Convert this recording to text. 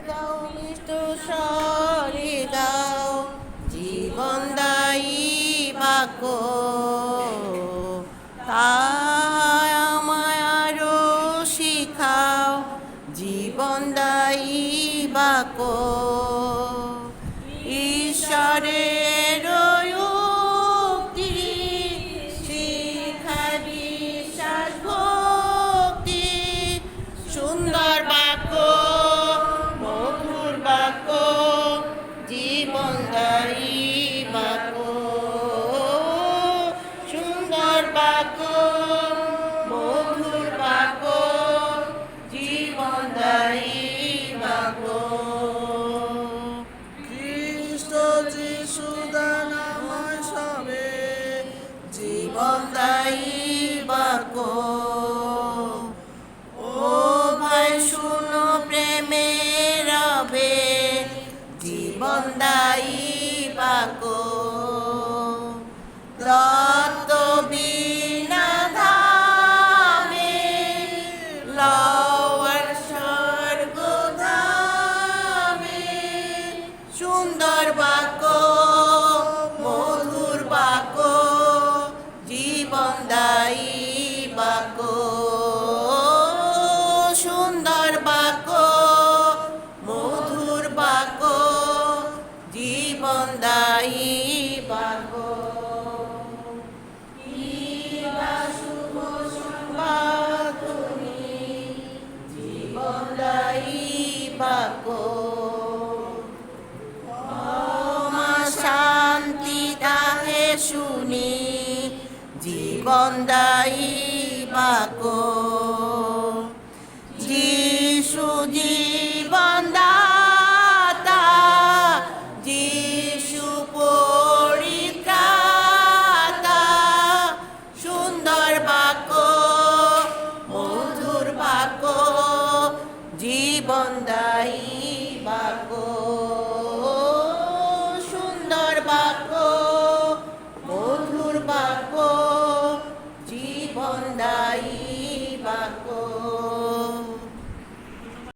গাও মিষ্টু স্বরে গাও জীবনদায়ী বাক্য, তাই আমায় আরো শিখাও জীবনদায়ী বাক্য। ঈশ্বরের উক্তি শিক্ষা বিশ্বাস ভক্তি, সুন্দর বাক্য মধুর বাক্য জীবনদায়ী বাক্য, সুন্দর বাক্য মধুর বাক্য জীবনদায়ী বাক্য। খ্রিস্ট যিশু দানাময় সবে জীবনদায়ী বাক্য। ও ভাই শুনো প্রেমের রবে জীবনদায়ী বাক্য, দত্ত বিনা ধামে লওয়ার স্বর্গ ধামে, সুন্দর বাক্য মধুর বাক্য জীবনদায়ী বাক্য, সুন্দর বাক্য মধুর বাক্য জীবনদায়ী বাক্য। ইবা শুভ সংবাদ তুমি জীবনদায়ী বাক্য, ক্ষমা শান্তি তাহে শুনি জীবনদায়ী বাক্য। যিশু জীবনদাতা যিশু পরিত্রাতা, সুন্দর বাক্য মধুর বাক্য জীবনদায়ী